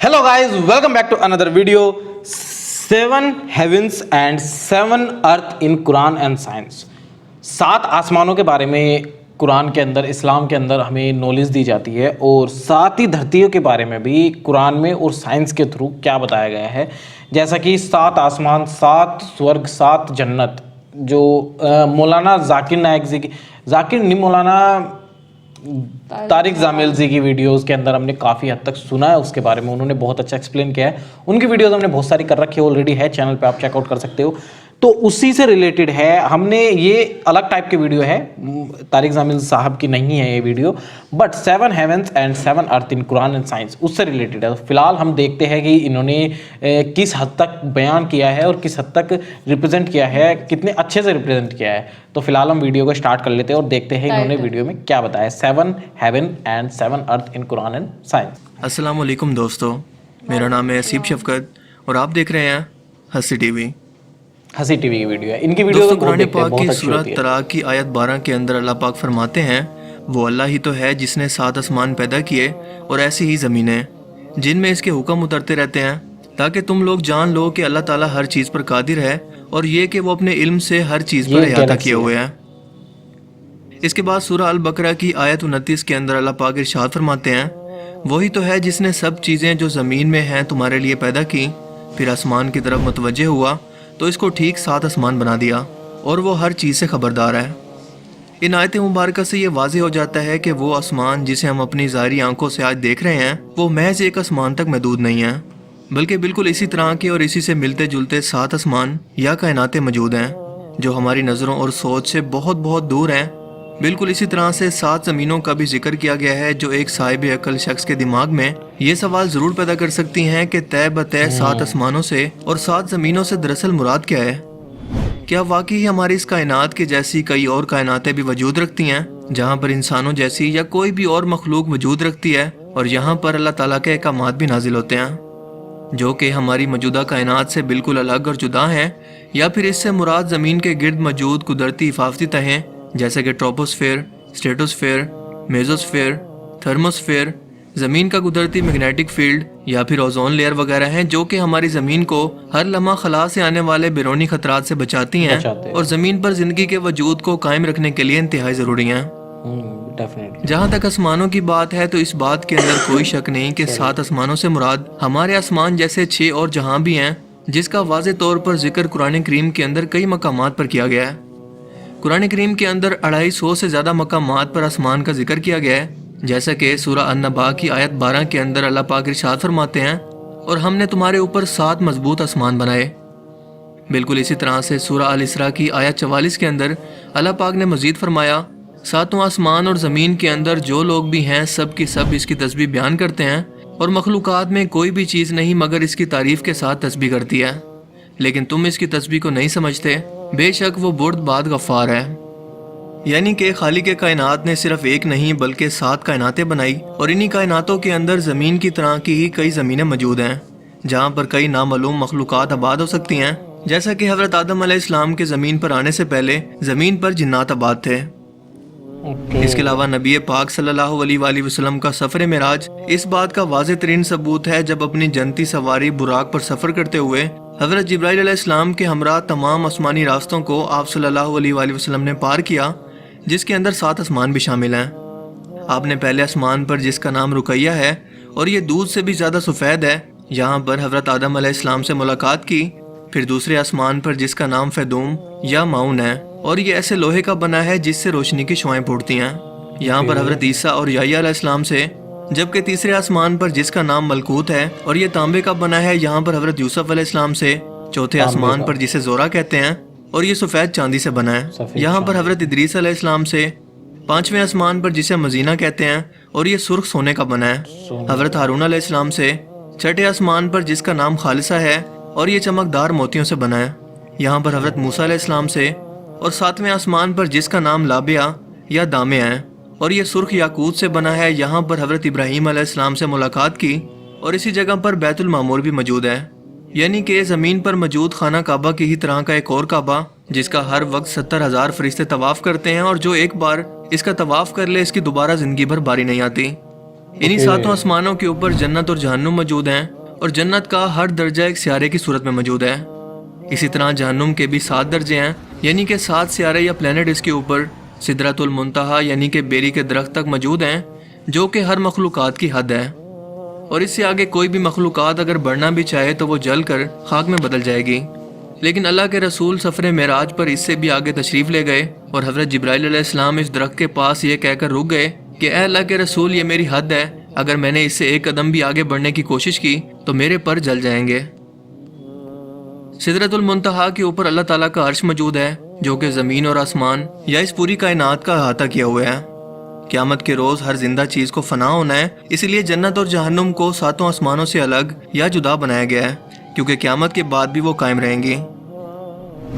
Hello guys, welcome back to another video. 7 heavens and 7 earth in Quran and Science. 7 आसमानों के बारे में कुरान के अंदर, इस्लाम के अंदर हमें नॉलेज दी जाती है और 7 ही धरतियों के बारे में भी कुरान में और साइंस के थ्रू क्या बताया गया है। जैसा कि 7 आसमान, 7 स्वर्ग, 7 जन्नत, जो मौलाना जाकिर नायक जी की, जाकिर नहीं मौलाना तारिक जामिल जी की वीडियोस के अंदर हमने काफ़ी हद तक सुना है उसके बारे में, उन्होंने बहुत अच्छा एक्सप्लेन किया है। उनकी वीडियोस हमने बहुत सारी कर रखी है, ऑलरेडी है चैनल पे, आप चेकआउट कर सकते हो। तो उसी से रिलेटेड है, हमने ये अलग टाइप की वीडियो है, तारिक जामिल साहब की नहीं है ये video, but 7 heavens and 7 earth in Quran and science उससे रिलेटेड है। तो फिलहाल हम देखते हैं कि इन्होंने किस हद तक बयान किया है और किस हद तक रिप्रेजेंट किया है, कितने अच्छे से रिप्रेजेंट किया है। तो फिलहाल हम वीडियो को स्टार्ट कर लेते हैं और देखते हैं इन्होंने वीडियो में क्या बताया। 7 heaven and 7 earth in Quran and science. अस्सलाम वालेकुम दोस्तों, मेरा नाम है असीब शफकत और आप देख रहे हैं हंसी टीवी। हंसी टीवी की वीडियो है, इनकी वीडियो दोस्तों तो कुरान पाक की बहुत सूरत तराक की आयत 12 के अंदर अल्लाह पाक फरमाते हैं, वो अल्लाह ही तो है जिसने 7 आसमान पैदा किए और ऐसी ही ज़मीनें जिनमें इसके हुक्म उतरते रहते हैं, ताकि तुम लोग जान लो कि अल्लाह ताला हर चीज़ पर कादिर है और ये कि वो अपने इल्म से हर चीज़ पर अहाता किए हुए हैं। इसके बाद सूरह अल बकरा की आयत 29 के अंदर अल्लाह पाक इरशाद फरमाते हैं, वही तो है जिसने सब चीज़ें जो ज़मीन में हैं तुम्हारे लिए पैदा की, फिर आसमान की तरफ मुतवज्जे हुआ तो इसको ठीक 7 आसमान बना दिया और वो हर चीज़ से खबरदार है। इन आयत मुबारक से ये वाज़ेह हो जाता है कि वो आसमान जिसे हम अपनी ज़ाहिरी आंखों से आज देख रहे हैं, वो महज एक आसमान तक महदूद नहीं है, बल्कि बिल्कुल इसी तरह के और इसी से मिलते जुलते 7 आसमान या कायनातें मौजूद हैं जो हमारी नज़रों और सोच से बहुत बहुत दूर हैं। बिल्कुल इसी तरह से 7 ज़मीनों का भी जिक्र किया गया है, जो एक साहिब अकल शख्स के दिमाग में ये सवाल ज़रूर पैदा कर सकती हैं कि तय बतय 7 आसमानों से और 7 ज़मीनों से दरअसल मुराद क्या है। क्या वाकई हमारी इस कायनात के जैसी कई और कायनातें भी वजूद रखती हैं, जहाँ पर इंसानों जैसी या कोई भी और मखलूक वजूद रखती है और यहाँ पर अल्लाह ताला के अहकामात भी नाजिल होते हैं, जो कि हमारी मौजूदा कायनात से बिल्कुल अलग और जुदा हैं, या फिर इससे मुराद ज़मीन के गिर्द मौजूद कुदरती हिफाजती तहें जैसे कि ट्रोपोस्फेयर, स्ट्रेटोस्फेयर, मेजोस्फेयर, थर्मोस्फेयर, ज़मीन का कुदरती मैग्नेटिक फील्ड या फिर ओजोन लेयर वगैरह हैं, जो कि हमारी ज़मीन को हर लम्हा खला से आने वाले बैरूनी खतरात से बचाती हैं और ज़मीन पर ज़िंदगी के वजूद को कायम रखने के लिए इंतहाई ज़रूरी हैं। जहाँ तक आसमानों की बात है तो इस बात के अंदर कोई शक नहीं कि 7 आसमानों से मुराद हमारे आसमान जैसे 6 और जहाँ भी हैं, जिसका वाज़े तौर पर जिक्र कुरान करीम के अंदर कई मकामात पर किया गया है। कुरान करीम के अंदर 250 से ज़्यादा मकामात पर आसमान का जिक्र किया गया है, जैसा कि सूरह अन-नबा की आयत 12 के अंदर अल्लाह पाक इरशाद फरमाते हैं, और हमने तुम्हारे ऊपर 7 मजबूत आसमान बनाए। बिल्कुल इसी तरह से सूरह अल इसरा की आयत 44 के अंदर अल्लाह पाक ने मजीद फरमाया, 7 आसमान और ज़मीन के अंदर जो लोग भी हैं सब की सब इसकी तस्बीह बयान करते हैं, और मखलूक़ात में कोई भी चीज़ नहीं मगर इसकी तारीफ़ के साथ तस्बीह करती है, लेकिन तुम इसकी तस्बीह को नहीं समझते। बेशक वो बुर्दबाद गफ़ार है। यानी कि खालिक के कायनात ने सिर्फ एक नहीं बल्कि 7 कायनातें बनाई, और इन्हीं कायनातों के अंदर ज़मीन की तरह की ही कई ज़मीनें मौजूद हैं, जहाँ पर कई नामालूम मखलूक़ात आबाद हो सकती हैं, जैसा कि हज़रत आदम अलैहिस्सलाम के ज़मीन पर आने से पहले ज़मीन पर जिन्नात आबाद थे। इसके अलावा नबी पाक सल्लल्लाहु अलैहि वसल्लम का सफ़र मेराज इस बात का वाज़ेह तरीन सबूत है, जब अपनी जनती सवारी बुराक पर सफ़र करते हुए हज़रत जिब्राइल अलैहिस्सलाम के हमरा तमाम आसमानी रास्तों को आप सल्लल्लाहु अलैहि वसल्लम ने पार किया, जिसके अंदर 7 आसमान भी शामिल हैं। आपने पहले आसमान पर जिसका नाम रुकैया है और ये दूध से भी ज़्यादा सफ़ेद है, यहाँ पर हज़रत आदम अलैहिस्सलाम से मुलाकात की। फिर दूसरे आसमान पर जिसका नाम फैदूम या माउन है, और ये ऐसे लोहे का बना है जिससे रोशनी की शुआएं फूटती हैं, यहाँ पर हज़रत ईसा और याह्या अलैहिस्सलाम से। जबकि तीसरे आसमान पर जिसका नाम मलकूत है और ये तांबे का बना है, यहाँ पर हज़रत यूसुफ अलैहिस्सलाम से। चौथे आसमान पर जिसे जोरा कहते हैं और ये सफ़ेद चांदी से बना है, यहाँ पर हज़रत इदरीस अलैहिस्सलाम से। पांचवें आसमान पर जिसे मजीना कहते हैं और ये सुर्ख सोने का बना है, हज़रत हारून अलैहिस्सलाम से। छठे आसमान पर जिसका नाम खालिसा है और ये चमकदार मोतियों से बना है, यहाँ पर हज़रत मूसा अलैहिस्सलाम से। और सातवें आसमान पर जिसका नाम लाबिया या दामे है और ये सुर्ख याकूत से बना है, यहाँ पर हज़रत इब्राहीम अलैहिस्सलाम से मुलाकात की, और इसी जगह पर बैतुल मामूर भी मौजूद है। यानी कि ज़मीन पर मौजूद खाना काबा की ही तरह का एक और काबा, जिसका हर वक्त 70,000 फरिश्ते तवाफ़ करते हैं, और जो एक बार इसका तवाफ़ कर ले इसकी दोबारा ज़िंदगी भर बारी नहीं आती। इन्हीं 7 आसमानों के ऊपर जन्नत और जहन्नुम मौजूद हैं, اور جنت کا ہر درجہ ایک سیارے کی صورت میں موجود ہے۔ اسی طرح جہنم کے بھی 7 درجے ہیں، یعنی کہ 7 سیارے یا پلینٹ اس کے اوپر سدرۃ المنتہا یعنی کہ بیری کے درخت تک موجود ہیں، جو کہ ہر مخلوقات کی حد ہے، اور اس سے آگے کوئی بھی مخلوقات اگر بڑھنا بھی چاہے تو وہ جل کر خاک میں بدل جائے گی۔ لیکن اللہ کے رسول سفر معراج پر اس سے بھی آگے تشریف لے گئے اور حضرت جبرائیل علیہ السلام اس درخت کے پاس یہ کہہ کر رک گئے کہ اے اللہ کے رسول، یہ میری حد ہے، اگر میں نے اس سے ایک قدم بھی آگے بڑھنے کی کوشش کی تو میرے پر جل جائیں گے۔ سدرۃ المنتہا کے اوپر اللہ تعالیٰ کا عرش موجود ہے، جو کہ زمین اور آسمان یا اس پوری کائنات کا احاطہ کیا ہوا ہے۔ قیامت کے روز ہر زندہ چیز کو فنا ہونا ہے، اس لیے جنت اور جہنم کو 7 آسمانوں سے الگ یا جدا بنایا گیا ہے، کیونکہ قیامت کے بعد بھی وہ قائم رہیں گی۔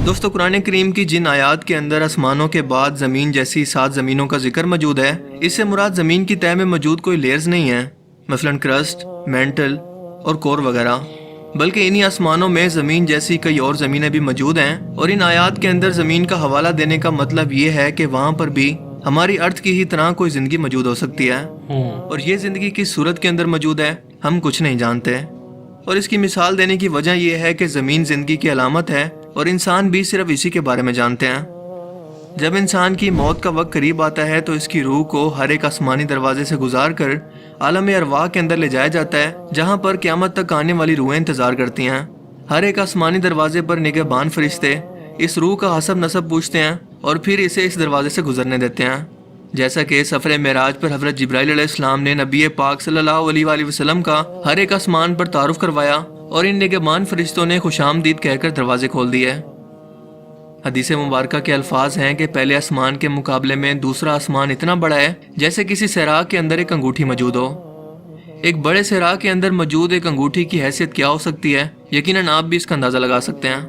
دوستو، قرآن کریم کی جن آیات کے اندر آسمانوں کے بعد زمین جیسی 7 زمینوں کا ذکر موجود ہے، اس سے مراد زمین کی تہہ میں موجود کوئی لیئرز نہیں ہیں، مثلا کرسٹ، مینٹل اور کور وغیرہ، بلکہ انہی آسمانوں میں زمین جیسی کئی اور زمینیں بھی موجود ہیں، اور ان آیات کے اندر زمین کا حوالہ دینے کا مطلب یہ ہے کہ وہاں پر بھی ہماری ارتھ کی ہی طرح کوئی زندگی موجود ہو سکتی ہے، اور یہ زندگی کس صورت کے اندر موجود ہے ہم کچھ نہیں جانتے۔ اور اس کی مثال دینے کی وجہ یہ ہے کہ زمین زندگی کی علامت ہے اور انسان بھی صرف اسی کے بارے میں جانتے ہیں۔ جب انسان کی موت کا وقت قریب آتا ہے تو اس کی روح کو ہر ایک آسمانی دروازے سے گزار کر عالم ارواح کے اندر لے جایا جاتا ہے، جہاں پر قیامت تک آنے والی روحیں انتظار کرتی ہیں۔ ہر ایک آسمانی دروازے پر نگہبان فرشتے اس روح کا حسب نسب پوچھتے ہیں اور پھر اسے اس دروازے سے گزرنے دیتے ہیں، جیسا کہ سفر معراج پر حضرت جبرائیل علیہ السلام نے نبی پاک صلی اللہ علیہ وآلہ وسلم کا ہر ایک آسمان پر تعارف کروایا، اور ان نگہبان فرشتوں نے خوش آمدید کہہ کر دروازے کھول دیے۔ حدیث مبارکہ کے الفاظ ہیں کہ پہلے آسمان کے مقابلے میں دوسرا آسمان اتنا بڑا ہے جیسے کسی صحرا کے اندر ایک انگوٹھی موجود ہو۔ ایک بڑے صحرا کے اندر موجود ایک انگوٹھی کی حیثیت کیا ہو سکتی ہے، یقیناً آپ بھی اس کا اندازہ لگا سکتے ہیں،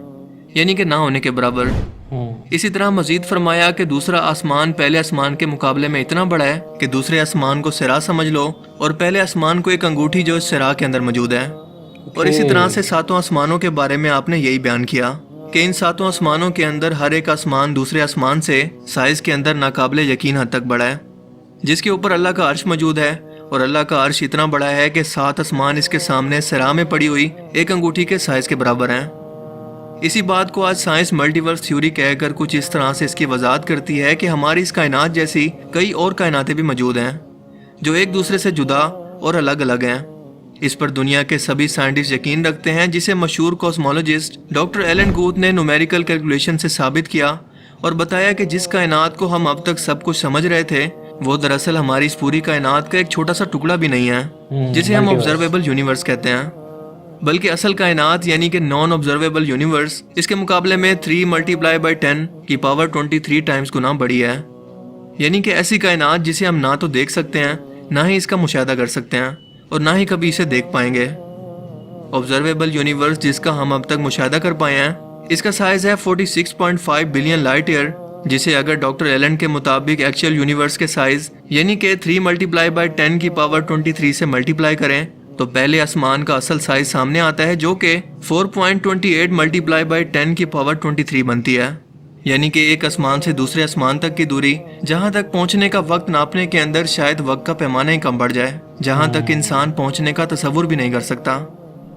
یعنی کہ نہ ہونے کے برابر۔ اسی طرح مزید فرمایا کہ دوسرا آسمان پہلے آسمان کے مقابلے میں اتنا بڑا ہے کہ دوسرے آسمان کو صحرا سمجھ لو، اور پہلے آسمان کو ایک انگوٹھی جو اس صحرا کے اندر موجود ہے۔ اور اسی طرح سے 7 آسمانوں کے بارے میں آپ نے یہی بیان کیا کہ ان 7 آسمانوں کے اندر ہر ایک آسمان دوسرے آسمان سے سائز کے اندر ناقابل یقین حد تک بڑا ہے، جس کے اوپر اللہ کا عرش موجود ہے، اور اللہ کا عرش اتنا بڑا ہے کہ 7 آسمان اس کے سامنے صحرا میں پڑی ہوئی ایک انگوٹھی کے سائز کے برابر ہیں۔ اسی بات کو آج سائنس ملٹی ورس تھیوری کہہ کر کچھ اس طرح سے اس کی وضاحت کرتی ہے کہ ہماری اس کائنات جیسی کئی اور کائناتیں بھی موجود ہیں جو ایک دوسرے سے جدا اور الگ الگ ہیں۔ اس پر دنیا کے سبھی سائنٹسٹ یقین رکھتے ہیں، جسے مشہور کوسمولوجسٹ ڈاکٹر ایلن گوتھ نے نومیریکل کیلکولیشن سے ثابت کیا اور بتایا کہ جس کائنات کو ہم اب تک سب کچھ سمجھ رہے تھے وہ دراصل ہماری اس پوری کائنات کا ایک چھوٹا سا ٹکڑا بھی نہیں ہے، جسے ہم آبزرویبل یونیورس کہتے ہیں، بلکہ اصل کائنات یعنی کہ نان آبزرویبل یونیورس اس کے مقابلے میں 3 × 10 کی پاور 23 ٹائمز گنا بڑی ہے، یعنی کہ ایسی کائنات جسے ہم نہ تو دیکھ سکتے ہیں، نہ ہی اس کا مشاہدہ کر سکتے ہیں، اور نہ ہی کبھی اسے دیکھ پائیں گے۔ آبزرویبل یونیورس جس کا ہم اب تک مشاہدہ کر پائے ہیں، اس کا سائز ہے 46.5 بلین لائٹ ایئر، جسے اگر ڈاکٹر ایلن کے مطابق ایکچوئل یونیورس کے سائز یعنی کہ 3 × 10 کی پاور 23 سے ملٹیپلائی کریں تو پہلے آسمان کا اصل سائز سامنے آتا ہے، جو کہ 4.28 × 10 کی پاور 23 بنتی ہے، یعنی کہ ایک آسمان سے دوسرے آسمان تک کی دوری، جہاں تک پہنچنے کا وقت ناپنے کے اندر شاید وقت کا پیمانہ ہی کم بڑھ جائے، جہاں تک انسان پہنچنے کا تصور بھی نہیں کر سکتا،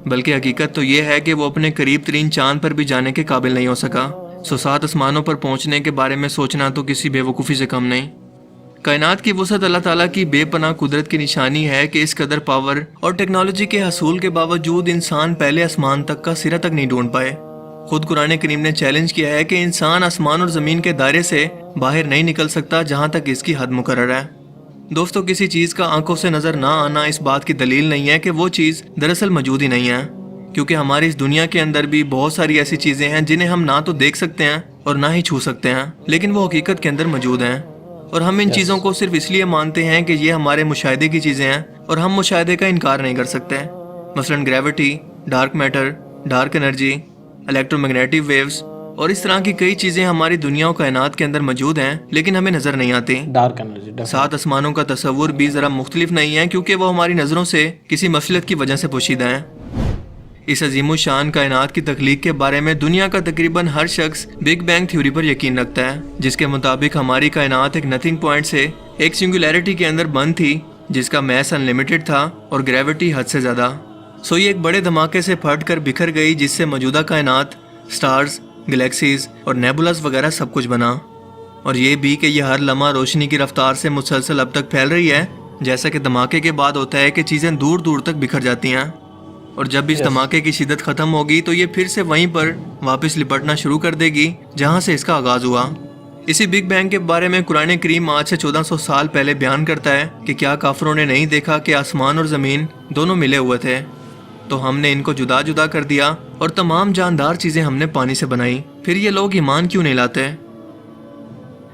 بلکہ حقیقت تو یہ ہے کہ وہ اپنے قریب ترین چاند پر بھی جانے کے قابل نہیں ہو سکا۔ 7 آسمانوں پر پہنچنے کے بارے میں سوچنا تو کسی بے وقوفی سے کم نہیں۔ کائنات کی وسعت اللہ تعالیٰ کی بے پناہ قدرت کی نشانی ہے کہ اس قدر پاور اور ٹیکنالوجی کے حصول کے باوجود انسان پہلے آسمان تک کا سرا تک نہیں ڈھونڈ پائے۔ خود قرآن کریم نے چیلنج کیا ہے کہ انسان آسمان اور زمین کے دائرے سے باہر نہیں نکل سکتا جہاں تک اس کی حد مقرر ہے۔ دوستو، کسی چیز کا آنکھوں سے نظر نہ آنا اس بات کی دلیل نہیں ہے کہ وہ چیز دراصل موجود ہی نہیں ہے، کیونکہ ہماری اس دنیا کے اندر بھی بہت ساری ایسی چیزیں ہیں جنہیں ہم نہ تو دیکھ سکتے ہیں اور نہ ہی چھو سکتے ہیں، لیکن وہ حقیقت کے اندر موجود ہیں، اور ہم ان چیزوں کو صرف اس لیے مانتے ہیں کہ یہ ہمارے مشاہدے کی چیزیں ہیں اور ہم مشاہدے کا انکار نہیں کر سکتے۔ مثلا gravity, dark matter, dark energy, electromagnetic waves اور اس طرح کی کئی چیزیں ہماری دنیا و کائنات کے اندر موجود ہیں، لیکن ہمیں نظر نہیں آتی۔ ڈارک انرجی 7 آسمانوں کا تصور بھی ذرا مختلف نہیں ہے، کیونکہ وہ ہماری نظروں سے کسی مفلت کی وجہ سے پوشیدہ ہیں۔ اس عظیم الشان کائنات کی تخلیق کے بارے میں دنیا کا تقریباً ہر شخص بگ بینگ تھیوری پر یقین رکھتا ہے، جس کے مطابق ہماری کائنات ایک نتھنگ پوائنٹ سے ایک سنگولیرٹی کے اندر بند تھی، جس کا میس ان لمیٹڈ تھا اور گریوٹی حد سے زیادہ۔ सो ये एक बड़े धमाके से फट कर बिखर गई, जिससे मौजूदा कायनात, स्टार्स, गैलेक्सीज और नेबुलास वगैरह सब कुछ बना। और ये भी कि ये हर लम्हा रोशनी की रफ्तार से मुसलसल अब तक फैल रही है, जैसा कि धमाके के बाद होता है कि चीज़ें दूर दूर तक बिखर जाती हैं। और जब इस धमाके की शिद्दत ख़त्म होगी तो ये फिर से वहीं पर वापस लिपटना शुरू कर देगी जहाँ से इसका आगाज़ हुआ। इसी बिग बैंग के बारे में कुरान करीम आज से 1400 साल पहले बयान करता है कि क्या काफिरों ने नहीं देखा कि आसमान और ज़मीन दोनों मिले हुए थे, तो हमने इनको जुदा जुदा कर दिया और तमाम जानदार चीज़ें हमने पानी से बनाई, फिर ये लोग ईमान क्यों नहीं लाते।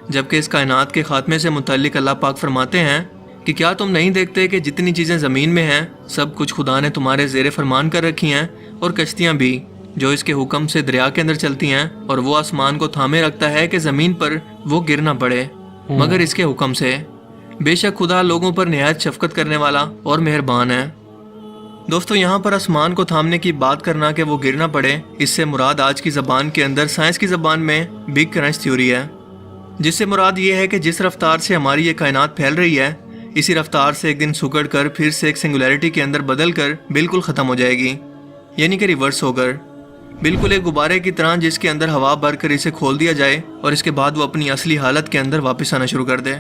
जबकि इस कायनात के खात्मे से मुतल्लिक अल्लाह पाक फरमाते हैं कि क्या तुम नहीं देखते कि जितनी चीज़ें ज़मीन में हैं सब कुछ खुदा ने तुम्हारे ज़ेरे फरमान कर रखी हैं, और कश्तियाँ भी जो इसके हुक्म से दरिया के अंदर चलती हैं, और वो आसमान को थामे रखता है कि ज़मीन पर वो गिर ना पड़े मगर इसके हुक्म से। बेशक खुदा लोगों पर निहायत शफकत करने वाला और मेहरबान है। दोस्तों, यहाँ पर आसमान को थामने की बात करना कि वो गिर ना पड़े, इससे मुराद आज की ज़बान के अंदर साइंस की ज़बान में बिग क्रंच थ्योरी है, जिससे मुराद ये है कि जिस रफ्तार से हमारी ये कायनात फैल रही है, इसी रफ्तार से एक दिन सुकड़ कर फिर से एक सिंगुलैरिटी के अंदर बदल कर बिल्कुल ख़त्म हो जाएगी, यानी कि रिवर्स होकर बिल्कुल एक गुब्बारे की तरह, जिसके अंदर हवा भर कर इसे खोल दिया जाए और इसके बाद वो अपनी असली हालत के अंदर वापस आना शुरू कर दे।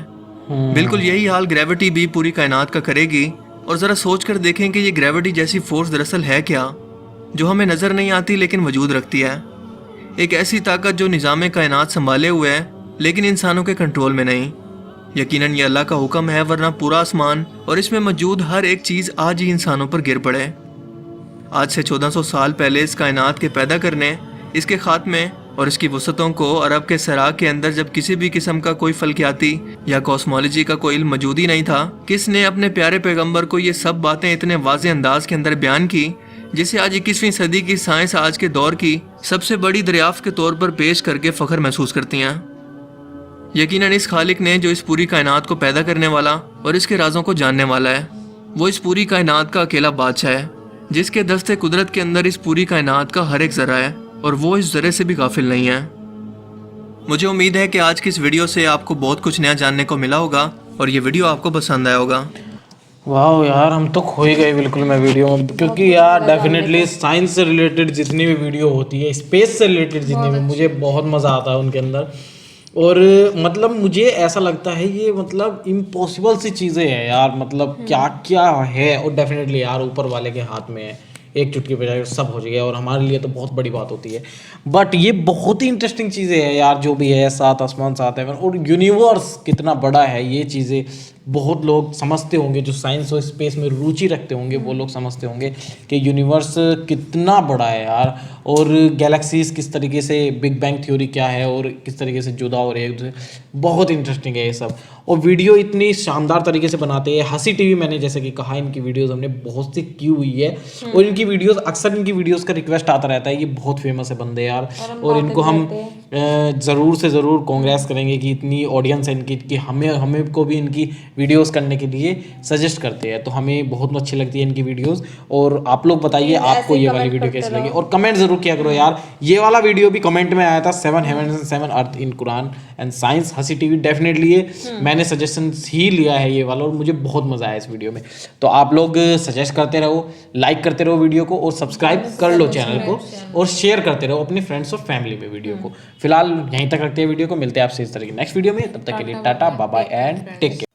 बिल्कुल यही हाल ग्रेविटी भी पूरी कायनात का करेगी। और ज़रा सोच कर देखें कि ये ग्रेविटी जैसी फोर्स दरअसल है क्या, जो हमें नज़र नहीं आती लेकिन वजूद रखती है। एक ऐसी ताकत जो निज़ाम कायनात संभाले हुए है लेकिन इंसानों के कंट्रोल में नहीं। यकीनन ये अल्लाह का हुक्म है, वरना पूरा आसमान और इसमें मौजूद हर एक चीज़ आज ही इंसानों पर गिर पड़े। आज से 1400 साल पहले इस कायनात के पैदा करने, इसके खात्मे और इसकी वसतों को अरब के सराग के अंदर जब किसी भी किस्म का कोई फल्कियाती या कॉस्मोलॉजी का कोई इल्म मौजूद ही नहीं था, किसने अपने प्यारे पैगंबर को ये सब बातें इतने वाज़ेह अंदाज के अंदर बयान की, जिसे आज 21वीं सदी की साइंस आज के दौर की सबसे बड़ी दरियाफ्त के तौर पर पेश करके फ़ख्र महसूस करती हैं। यकीनन इस खालिक ने, जो इस पूरी कायनात को पैदा करने वाला और इसके राजों को जानने वाला है, वो इस पूरी कायनात का अकेला बादशाह है, जिसके दस्ते कुदरत के अंदर इस पूरी कायनात का हर एक ज़रा है, और वो इस ज़रे से भी गाफिल नहीं है। मुझे उम्मीद है कि आज की इस वीडियो से आपको बहुत कुछ नया जानने को मिला होगा और ये वीडियो आपको पसंद आया होगा। वाह यार, हम तो खो ही गए बिल्कुल मैं वीडियो में, क्योंकि यार डेफिनेटली साइंस से रिलेटेड जितनी भी वीडियो होती है, स्पेस से रिलेटेड जितनी भी, मुझे बहुत मज़ा आता है उनके अंदर। और मतलब मुझे ऐसा लगता है ये मतलब इम्पॉसिबल सी चीज़ें हैं यार, मतलब क्या क्या है, और डेफिनेटली यार ऊपर वाले के हाथ में है, एक चुटकी बजाय सब हो जाएगा, और हमारे लिए तो बहुत बड़ी बात होती है। बट ये बहुत ही इंटरेस्टिंग चीज़ें हैं यार, जो भी है, 7 आसमान 7 हेवन, और यूनिवर्स कितना बड़ा है, ये चीज़ें बहुत लोग समझते होंगे, जो साइंस और स्पेस में रुचि रखते होंगे वो लोग समझते होंगे कि यूनिवर्स कितना बड़ा है यार, और गैलेक्सीज किस तरीके से, बिग बैंग थ्योरी क्या है और किस तरीके से जुदा हो रहे हैं एक दूसरे। बहुत इंटरेस्टिंग है ये सब, और वीडियो इतनी शानदार तरीके से बनाते हैं। हंसी टीवी, मैंने जैसे कि कहा, इनकी वीडियोस हमने बहुत सी की हुई है, और इनकी वीडियोस अक्सर इनकी वीडियोस का रिक्वेस्ट आता रहता है, ये बहुत फेमस है बंदे यार, और इनको हम ज़रूर से ज़रूर कांग्रेस करेंगे कि इतनी ऑडियंस है इनकी, कि हमें को भी इनकी वीडियोस करने के लिए सजेस्ट करते हैं, तो हमें बहुत अच्छी लगती है इनकी वीडियोस। और आप लोग बताइए आपको ये वाली वीडियो कैसी लगी, और कमेंट ज़रूर किया करो यार। ये वाला वीडियो भी कमेंट में आया था, 7 heavens and 7 earth in Quran and science, Hansi TV, definitely ये मैंने सजेशन ही लिया है ये वाला, और मुझे बहुत मज़ा आया इस वीडियो में। तो आप लोग सजेस्ट करते रहो, लाइक करते रहो वीडियो को, और सब्सक्राइब कर लो चैनल को, और शेयर करते रहो अपने फ्रेंड्स और फैमिली में वीडियो को। फिलहाल यहीं तक रखते हैं वीडियो को, मिलते हैं आपसे इस तरह की नेक्स्ट वीडियो में, तब तक के लिए tata bye bye and take care.